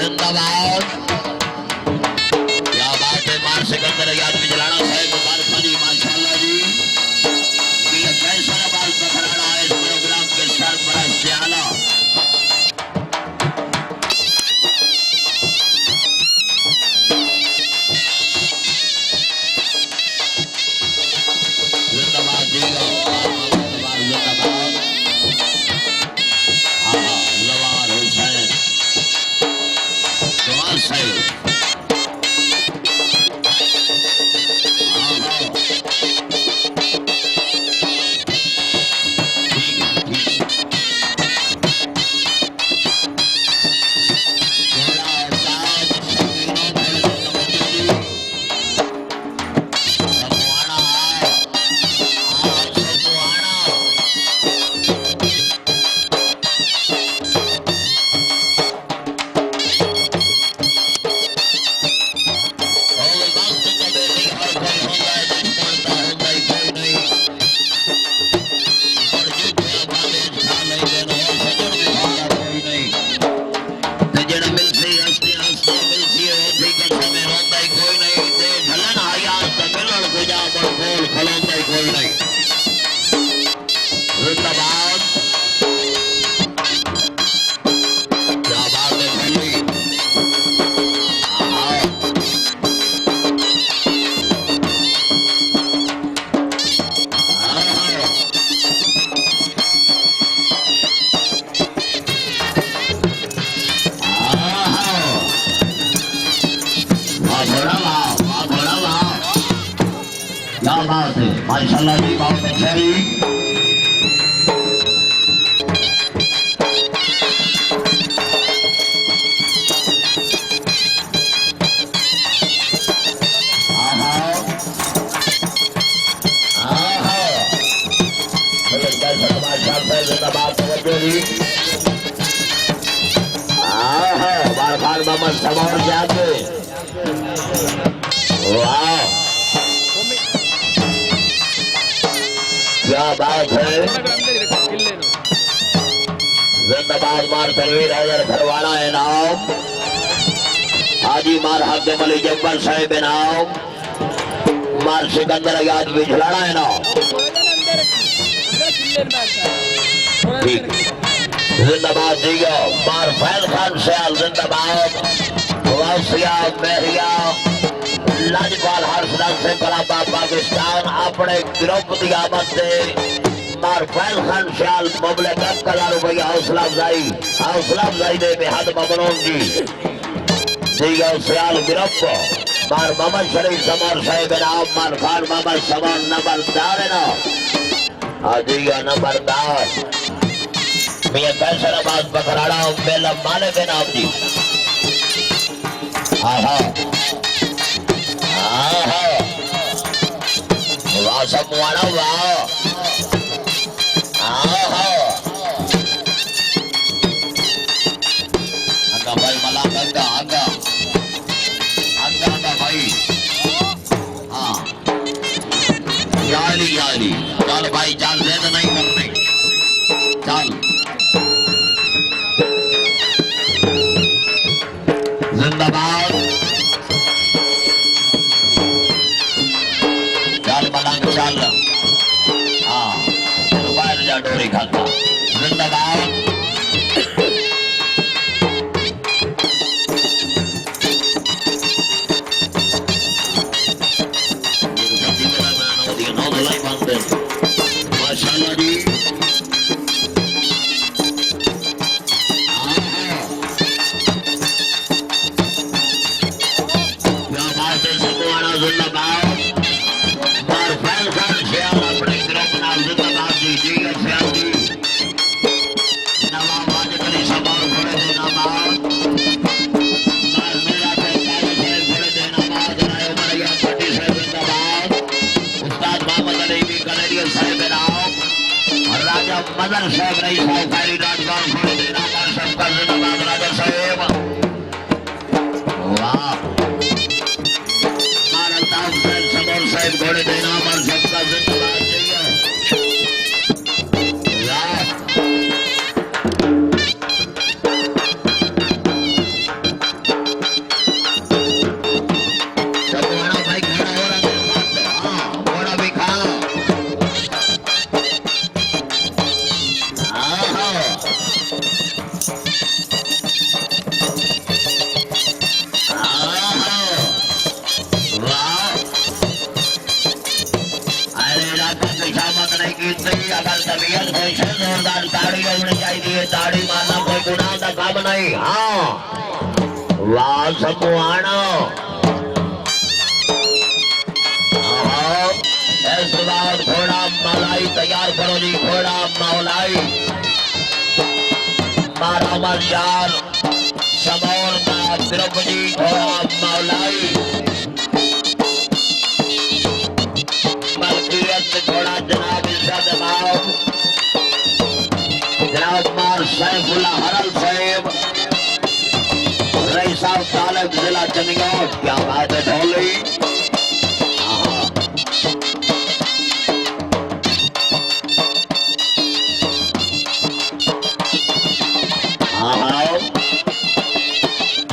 जिंदाबाद। क्या बात है, मार सिकंदर याद में जलाना साहब मुबारक जी, माशाल्लाह जी। ये कैसा बाल पकड़ाना है इस प्रोग्राम के सरबराह सियाला। जिंदाबाद जीगा, जिंदाबाद। हाँ लवार हुसैन सही। माशाल्लाह जी बहुत अच्छा जी। बार मोहम्मद सवार जाते वाह क्या बात है। जिंदाबाद मार तनवीर हैदर घरवाला है नाम, हाजी मार हाकिम अली जब्बार साहिब है नाम, मार सिकंदर आजाद बिछलाना है नाम। ठीक जिंदाबाद दियो मार फैल खान सयाल जिंदाबाद। वासिया मेहरिया लाजपाल हर्षदान से कलाबा पाकिस्तान अपने ग्रुप की आमद से मार फैल खान सयाल मुबले 10,000 रुपया हौसला अफजाई दे बेहद ममनून जी दियो सयाल ग्रुप। मार मोहम्मद शरीफ समर साहिब नाम, मार खान मोहम्मद समर नंबरदार है ना, दियो नंबरदार मियां कैसराबाद बकराड़ा मेला माले के नाम जी। आहा वाह सब वाला वाह अंगा भाई मला अंगा भाई। हाँ याली चल भाई चल दे तो नहीं करने चल। जिंदाबाद चल मलंग चल। हाँ बाहर जा डोरी खाता। जिंदाबाद माशाल्लाह जी। मदन साहब रही सहकारी राजगांव छोड़ देना हमारे सबका जिंदाबाद राजा साहेब। वाह हमारा ताज समर साहब घोड़े देना हमारे सबका जिंदाबाद चाहिए। कैसे जोरदार ताड़ी होनी चाहिए ताड़ी मारना कोई गुनाह का काम नहीं हाँ वाह सबको आना इस बार घोड़ा मलाई तैयार करो जी घोड़ा मलाई मारा मजार समौर का द्रौपदी घोड़ा मलाई मलकियत घोड़ा जनाब इज्जत बाब जनाब मार सैफुल्लाह हरल साहेब रईसा तालब जिला चंडीगढ़ क्या बात है ढोली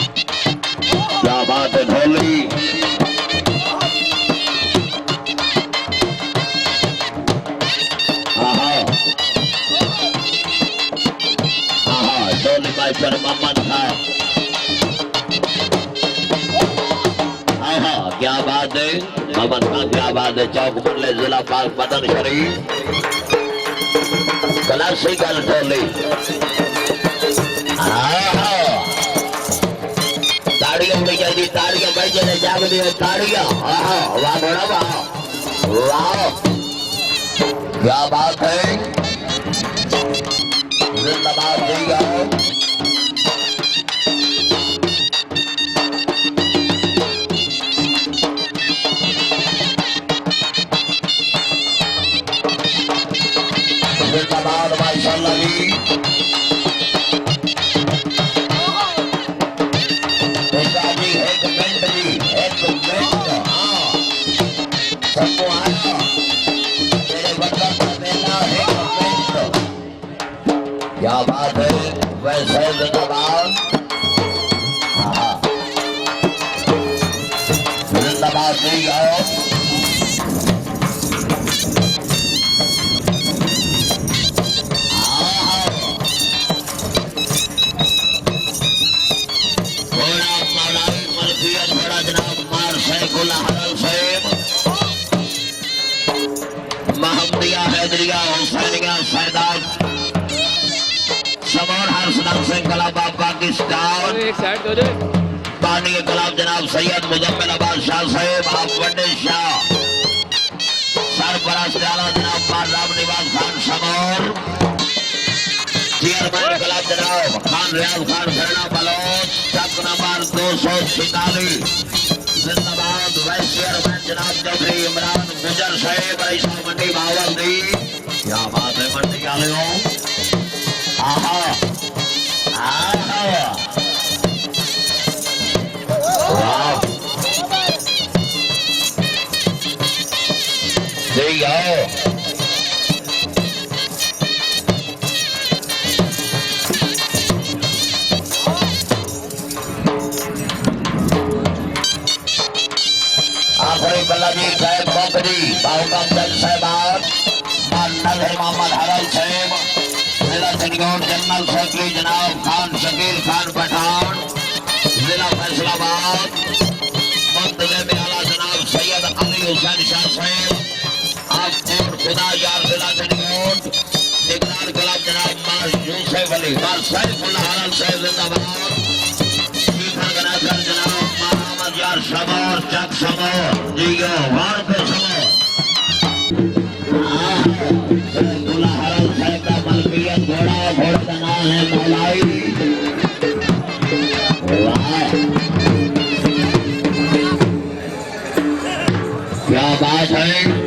क्या बात है ढोली ढोली भाई पर मोहम्मद खान क्या बात है मोहम्मद खान क्या बात है चौक बल्ले जिला पाक बदन शरीफ क्लासिकल ढोली ताड़ियां उड़ी जाएगी ताड़ियां भाई जैसे जाग दी ताड़ियां वाह बड़ा वाह वाह क्या बात है जिंदाबाद देगा जिंदाबाद माशाअल्लाह जी क्या बात है वैसे जिंदाबाद जिंदाबाद नहीं आओ घोड़ा मलाई मलकियत घोड़ा जनाब मार सैफुल्लाह हरल साहेब महमदिया हैदरिया हुसैनिया सैदाब समौर हर्षनाथ सिंह कलाब पाकिस्तान एक साइड दो दे पानी के कलाब जनाब सैयद मुजम्मिलाबाद शाह साहेब आप बड़े शाह सरपरस्त आला जनाब मार राम निवास खान समौर चेयरमैन कलाब जनाब खान रियाज खान फरना बलोच चक नंबर 246 जिंदाबाद वाइस चेयरमैन जनाब चौधरी इमरान गुजर साहेब रईसा मंडी बावलदी क्या बात है मंडी वाले हो There you go. आखिरी बल्लाजी साहेब बकरी बाहुकम जल साहबान नजर मोहम्मद हरल साहेब जिला चंडीगढ़ जनरल सेक्रेटरी जनाब खान शकील खान पठान जिला फैसलाबाद मुंतजिर में आला जनाब सैयद अली हुसैन शाह साहेब आप खुदा यार जिला चंडीगढ़ निगरान कलाब जनाब मार यूसुफ अली मार सैफुल्लाह हरल साहेब जिंदाबाद शीखर गनाकर जनाब मार अहमद यार समौर चक समौर जियो वार पे समौर सैफुल्लाह हरल साहेब का मलकियत घोड़ा घोड़े का नाम है मलाई वाह क्या बात है